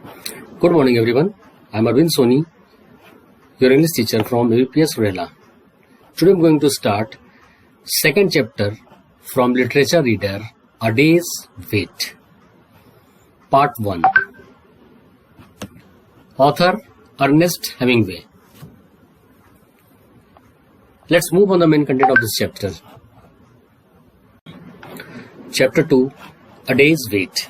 Good morning everyone. I am Arvind Soni, your English teacher from UPS Rela. Today I am going to start second chapter from Literature Reader, A Day's Wait. Part 1. Author Ernest Hemingway. Let's move on the main content of this chapter. Chapter 2, A Day's Wait.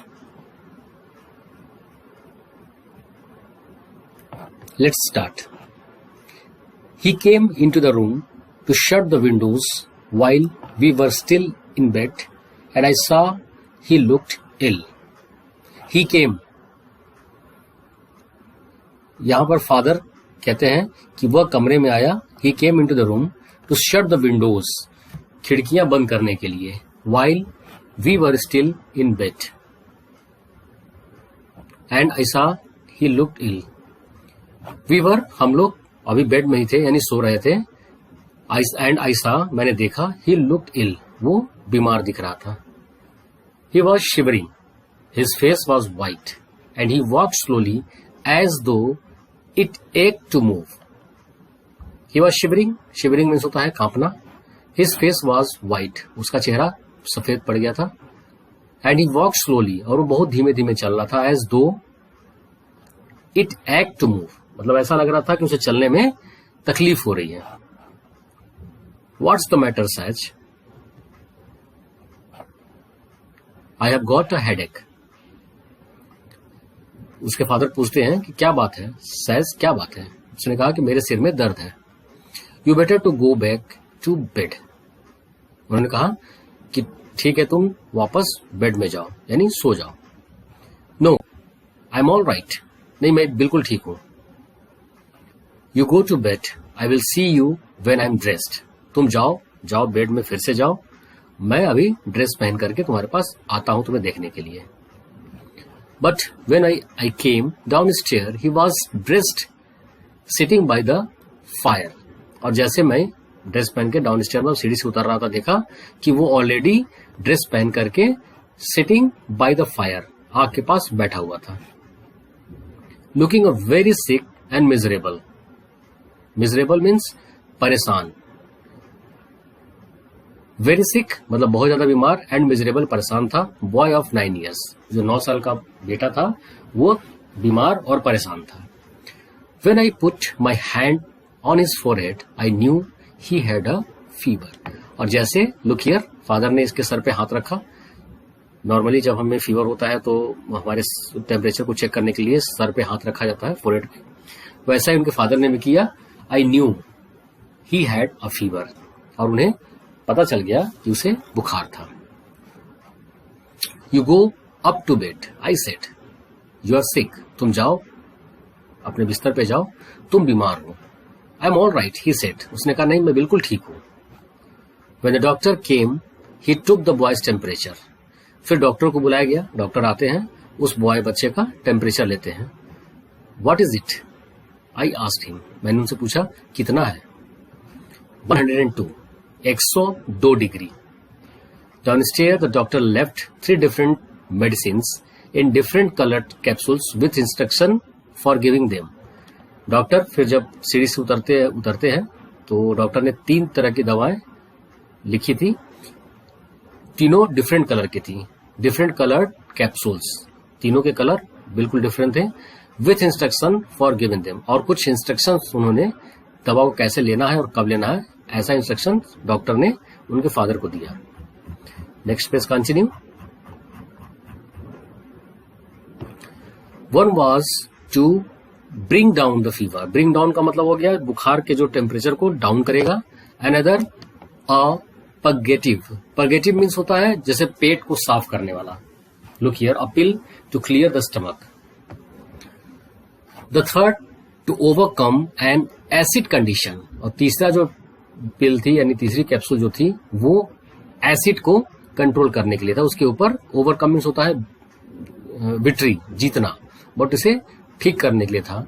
Let's start. He came into the room to shut the windows while we were still in bed, and I saw he looked ill. He came. यहाँ पर father कहते हैं कि वह कमरे में आया. He came into the room to shut the windows, खिड़कियां बंद करने के लिए, while we were still in bed, and I saw he looked ill. We were, हम लोग अभी बेड में ही थे, यानी सो रहे थे. एंड आई सा, मैंने देखा, he looked ill, वो बीमार दिख रहा था. He was shivering, his face was white, and he walked slowly as though it ached to move. He was shivering, shivering means होता है कांपना. His face was white, उसका चेहरा सफेद पड़ गया था. And he walked slowly, और वो बहुत धीमे धीमे चल रहा था. As though it ached to move, मतलब ऐसा लग रहा था कि उसे चलने में तकलीफ हो रही है. What's the matter, Saj? I have got a headache. उसके फादर पूछते हैं कि क्या बात है सैज, क्या बात है. उसने कहा कि मेरे सिर में दर्द है. You better to go back to bed. उन्होंने कहा कि ठीक है, तुम वापस बेड में जाओ, यानी सो जाओ. No, I'm all right. नहीं, मैं बिल्कुल ठीक हूं. You go to bed. I will see you when I'm dressed. तुम जाओ बेड में फिर से जाओ. मैं अभी ड्रेस पहन करके तुम्हारे पास आता हूं तुम्हें देखने के लिए. But when I came downstairs, he was dressed, sitting by the fire. और जैसे मैं ड्रेस पहन के डाउनस्टेयर में सीढ़ी से उतर रहा था, देखा कि वो ऑलरेडी ड्रेस पहन करके सिटिंग बाय द फायर, आग के पास बैठा हुआ था. Looking very sick and miserable. Miserable means परेशान. Very sick मतलब बहुत ज्यादा बीमार, and miserable परेशान था. Boy of 9 years, जो 9 साल का बेटा था, वो बीमार और परेशान था. When I put my hand on his forehead, I knew he had a fever. और जैसे look here, फादर ने इसके सर पे हाथ रखा. नॉर्मली जब हमें फीवर होता है तो हमारे टेम्परेचर को चेक करने के लिए सर पे हाथ रखा जाता है, फोरहेड पे. वैसा ही उनके फादर ने भी किया. I knew he had a fever, और उन्हें पता चल गया कि उसे बुखार था. You go up to bed, I said. You are sick, तुम जाओ अपने बिस्तर पे जाओ, तुम बीमार हो. I am all right, he said. उसने कहा नहीं, मैं बिल्कुल ठीक हूं. When the doctor came, he took the boy's temperature. फिर डॉक्टर को बुलाया गया. डॉक्टर आते हैं, उस बॉय बच्चे का टेम्परेचर लेते हैं. What is it? I asked him. मैंने उनसे पूछा कितना है. 102, 102 degree. Downstair the doctor left 3 different medicines in different coloured capsules with instruction for giving them. Doctor फिर जब सीढ़ी से उतरते हैं तो डॉक्टर ने 3 तरह की दवाएं लिखी थी. तीनों डिफरेंट कलर की थी. डिफरेंट कलर्ड कैप्सूल्स, तीनों के कलर बिल्कुल डिफरेंट थे. With instruction for giving them, और कुछ इंस्ट्रक्शंस उन्होंने दवा को कैसे लेना है और कब लेना है, ऐसा इंस्ट्रक्शन डॉक्टर ने उनके फादर को दिया. Next page continue. One was to bring down the fever. Bring down का मतलब हो गया बुखार के जो टेम्परेचर को डाउन करेगा. Another a purgative. Purgative means होता है जैसे पेट को साफ करने वाला. Look here, a pill to clear the stomach. The third to overcome an acid condition. और तीसरा जो पिल थी यानी तीसरी कैप्सूल जो थी वो एसिड को कंट्रोल करने के लिए था. उसके ऊपर ओवरकम मीन्स होता है विक्ट्री, जीतना, बट इसे ठीक करने के लिए था.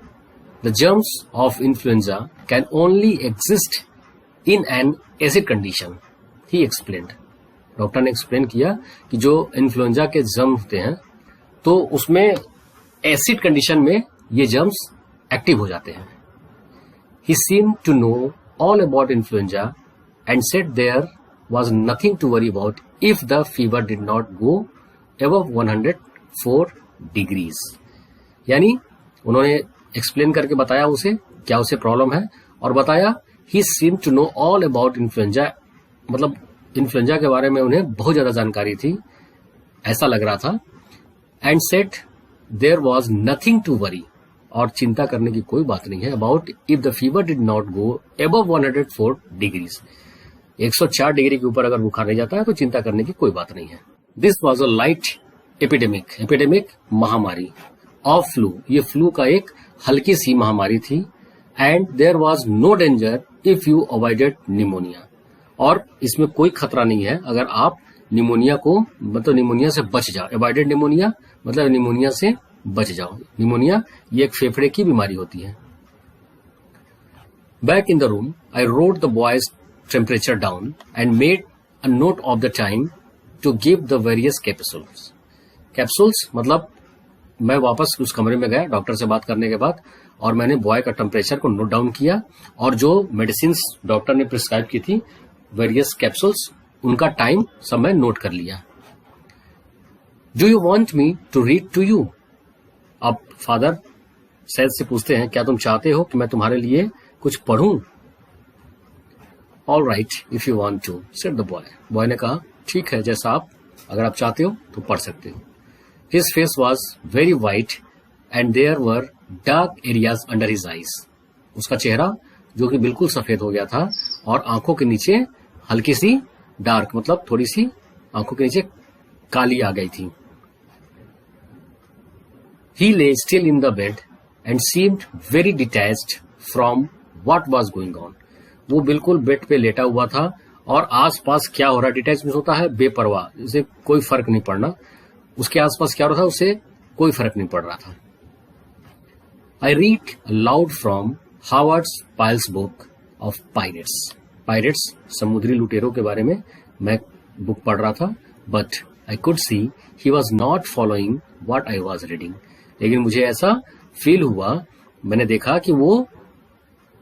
The germs of influenza can only exist in an acid condition, he explained. Doctor ने एक्सप्लेन किया कि जो इन्फ्लुएंजा के जर्म होते हैं तो उसमें एसिड कंडीशन में ये जर्म्स एक्टिव हो जाते हैं। He seemed to know all about influenza and said there was nothing to worry about if the fever did not go above 104 degrees। यानी उन्होंने एक्सप्लेन करके बताया उसे क्या उसे प्रॉब्लम है और बताया he seemed to know all about influenza, मतलब इन्फ्लुएंजा के बारे में उन्हें बहुत ज्यादा जानकारी थी, ऐसा लग रहा था। And said there was nothing to worry, और चिंता करने की कोई बात नहीं है, about if the fever did not go above 104 degrees. 104 degree के ऊपर अगर बुखार नहीं जाता है तो चिंता करने की कोई बात नहीं है। This was a light epidemic महामारी ऑफ फ्लू, ये फ्लू का एक हल्की सी महामारी थी। And there was no danger if you avoided pneumonia, और इसमें कोई खतरा नहीं है अगर आप निमोनिया को, मतलब निमोनिया से बच जाओ। अवॉइडेड निमोनिया मतलब निमोनिया से बच जाओ। निमोनिया ये एक फेफड़े की बीमारी होती है। Back in the room I wrote the boy's temperature down and made a note of the time to give the various capsules. Capsules मतलब मैं वापस उस कमरे में गया डॉक्टर से बात करने के बाद, और मैंने बॉय का टेम्परेचर को नोट डाउन किया और जो मेडिसिन डॉक्टर ने प्रिस्क्राइब की थी, वेरियस कैप्सूल्स, उनका टाइम सब मैं नोट कर लिया। Do you want me to read to you? अब फादर सैद से पूछते हैं, क्या तुम चाहते हो कि मैं तुम्हारे लिए कुछ पढ़ूं? All right if you want to, said the boy. Boy ने कहा, ठीक है, जैसा आप, अगर आप चाहते हो तो पढ़ सकते हो। His face was very white and there were dark areas under his eyes. उसका चेहरा जो कि बिल्कुल सफेद हो गया था और आंखों के नीचे हल्की सी डार्क, मतलब थोड़ी सी आंखों के नीचे काली आ गई थी। He lay still in the bed and seemed very detached from what was going on। वो बिल्कुल बेड पे लेटा हुआ था और आसपास क्या हो रहा है, डिटैच मीन्स होता है बेपरवाह, जिसे कोई फर्क नहीं पड़ना, उसके आसपास क्या हो रहा था उसे कोई फर्क नहीं पड़ रहा था। I read aloud from Howard Pyle's book of pirates। Pirates समुद्री लुटेरों के बारे में मैं बुक पढ़ रहा था। But I could see he was not following what I was reading. लेकिन मुझे ऐसा फील हुआ, मैंने देखा कि वो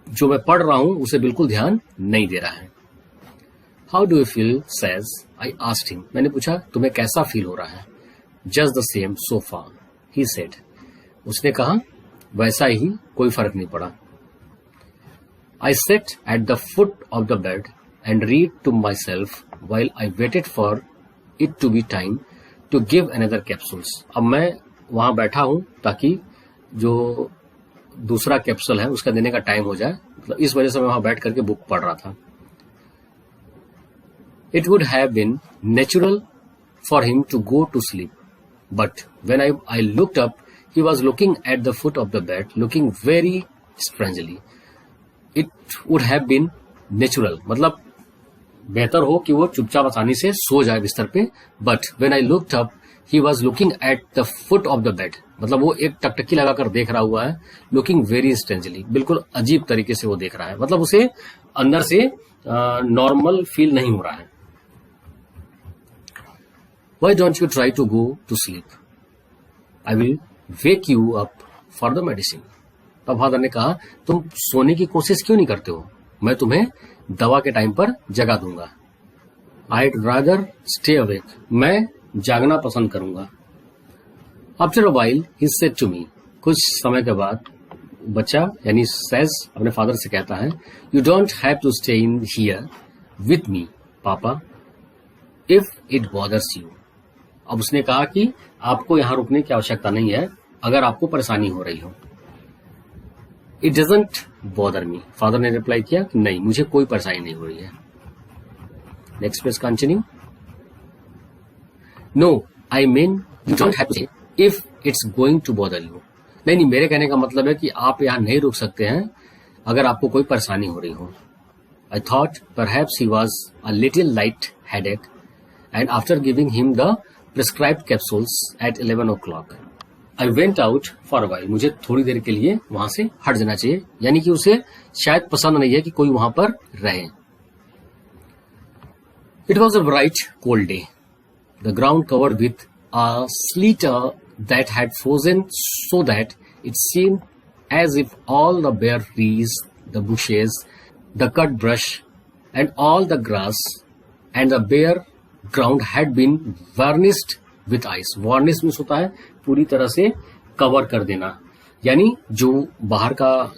जो मैं पढ़ रहा हूं उसे बिल्कुल ध्यान नहीं दे रहा है। How do you feel says I asked him. मैंने पूछा, तुम्हें कैसा फील हो रहा है? Just the same so far he said. उसने कहा, वैसा ही, कोई फर्क नहीं पड़ा। I sat at the foot of the bed and read to myself while I waited for it to be time to give another capsules। अब मैं वहां बैठा हूं ताकि जो दूसरा कैप्सूल है उसका देने का टाइम हो जाए, मतलब इस वजह से मैं वहां बैठ करके बुक पढ़ रहा था। It would have been natural for him to go to sleep, but when I looked up, he was looking at the foot of the bed, looking very strangely। It would have been natural, मतलब बेहतर हो कि वो चुपचाप आसानी से सो जाए बिस्तर पे। But when I looked up he was looking at the foot of the bed, मतलब वो एक टकटकी लगाकर देख रहा हुआ है, लुकिंग वेरी स्ट्रेंजली, बिल्कुल अजीब तरीके से वो देख रहा है, मतलब उसे अंदर से नॉर्मल फील नहीं हो रहा है। Why don't you try to go to sleep, I will wake you up for the medicine. तब फादर ने कहा, तुम सोने की कोशिश क्यों नहीं करते हो, मैं तुम्हें दवा के टाइम पर जगा दूंगा। I'd rather stay awake, मैं जागना पसंद करूंगा। After a while, he said to me, कुछ समय के बाद बच्चा यानी सैज अपने फादर से कहता है, You don't have to stay in here with me, पापा, if it bothers you। अब उसने कहा कि आपको यहां रुकने की आवश्यकता नहीं है अगर आपको परेशानी हो रही हो। It doesn't bother me, father ने रिप्लाई किया कि नहीं, मुझे कोई परेशानी नहीं हो रही है। Next page continue. No I mean you don't have to if it's going to bother you. नहीं, मेरे कहने का मतलब है कि आप यहां नहीं रुक सकते हैं अगर आपको कोई परेशानी हो रही हो। I thought perhaps he was a little light headache and after giving him the prescribed capsules at 11 o'clock I went out for a while. मुझे थोड़ी देर के लिए वहां से हट जाना चाहिए, यानी कि उसे शायद पसंद नहीं है कि कोई वहां पर रहे। It was a bright cold day, the ground covered with a slit that had frozen so that it seemed as if all the bare trees, the bushes, the cut brush, and all the grass and the bare ground had been varnished with ice. Varnish means होता है पूरी तरह से cover कर देना, यानी जो बाहर का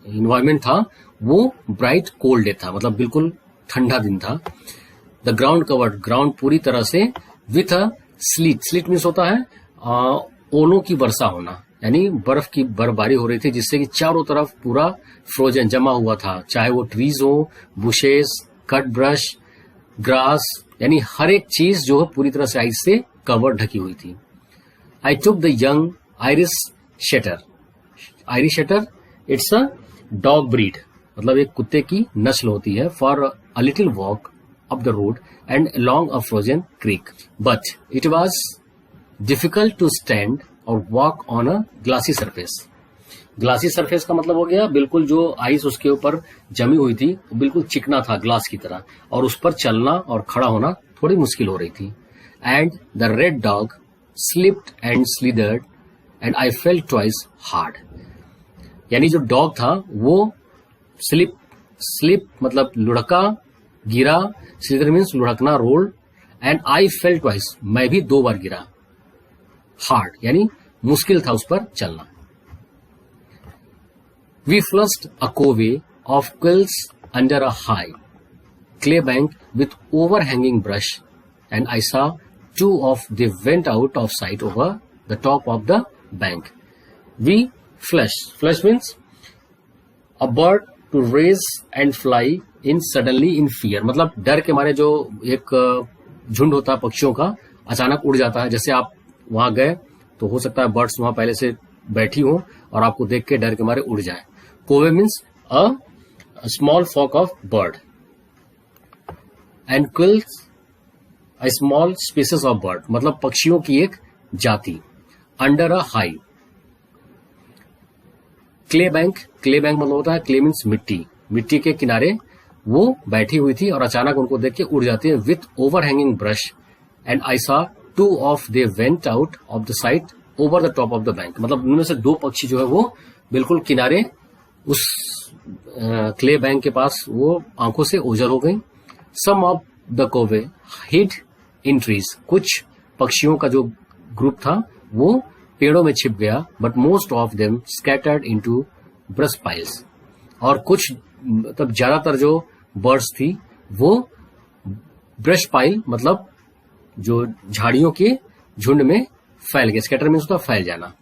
इन्वायरमेंट था वो ब्राइट कोल्ड डे था, मतलब बिल्कुल ठंडा दिन था. द ग्राउंड कवर्ड, ग्राउंड पूरी तरह से with a slit. Slit means होता है ओलों की वर्षा होना, यानी बर्फ की बर्फबारी हो रही थी जिससे कि चारों तरफ पूरा फ्रोजन जमा हुआ था, चाहे वो ट्रीज हो, बुशेस, कट ब्रश, ग्रास, यानी हर एक चीज जो है पूरी तरह से आइस से कवर ढकी हुई थी. I took the young Irish setter. Irish setter it's a dog breed, मतलब एक कुत्ते की नस्ल होती है. For a little walk up the road and along a frozen creek, but it was difficult to stand or walk on a glassy surface. Glassy surface का मतलब हो गया बिल्कुल जो आइस उसके ऊपर जमी हुई थी वो बिल्कुल चिकना था ग्लास की तरह, और उस पर चलना और खड़ा होना थोड़ी मुश्किल हो रही थी. And the red dog slipped and slithered and I felt twice hard. यानी जो डॉग था वो स्लिप मतलब लुढ़का, गिरा, स्लिदर मीन्स लुढ़कना, roll, and I felt twice, मैं भी 2 बार गिरा. हार्ड यानी मुश्किल था उस पर चलना. We flushed a covey of quills under a high clay bank with overhanging brush, and I saw 2 of them went out of sight over the top of the bank. We flushed. Flush means a bird to raise and fly in suddenly in fear. मतलब डर के मारे जो एक झुंड होता है पक्षियों का अचानक उड़ जाता है. जैसे आप वहां गए तो हो सकता है बर्ड्स वहां पहले से बैठी हो और आपको देख के डर के मारे उड़ जाए. Covey means a small flock of bird, and quails a small species of bird, मतलब पक्षियों की एक जाति. Under a high clay bank. Clay bank मतलब होता है क्ले मीन्स मिट्टी, मिट्टी के किनारे वो बैठी हुई थी और अचानक उनको देख के उड़ जाती है. With over hanging brush and I सा 2 of they went out of the sight over the top of the bank. मतलब उनमें से 2 पक्षी जो है वो बिल्कुल किनारे उस क्ले बैंक के पास वो आंखों से ओझल हो गई. Some of the covey hid in trees. कुछ पक्षियों का जो ग्रुप था वो पेड़ों में छिप गया. But most of them scattered into brush piles. और कुछ मतलब ज्यादातर जो बर्ड्स थी वो ब्रश पाइल मतलब जो झाड़ियों के झुंड में फैल गए. स्कैटर मीन्स होता फैल जाना.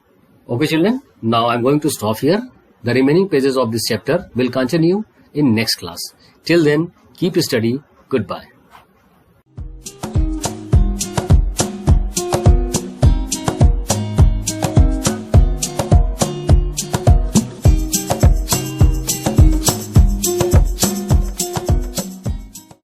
Okay children, now I am going to stop here. The remaining pages of this chapter will continue in next class. Till then, keep study. Goodbye.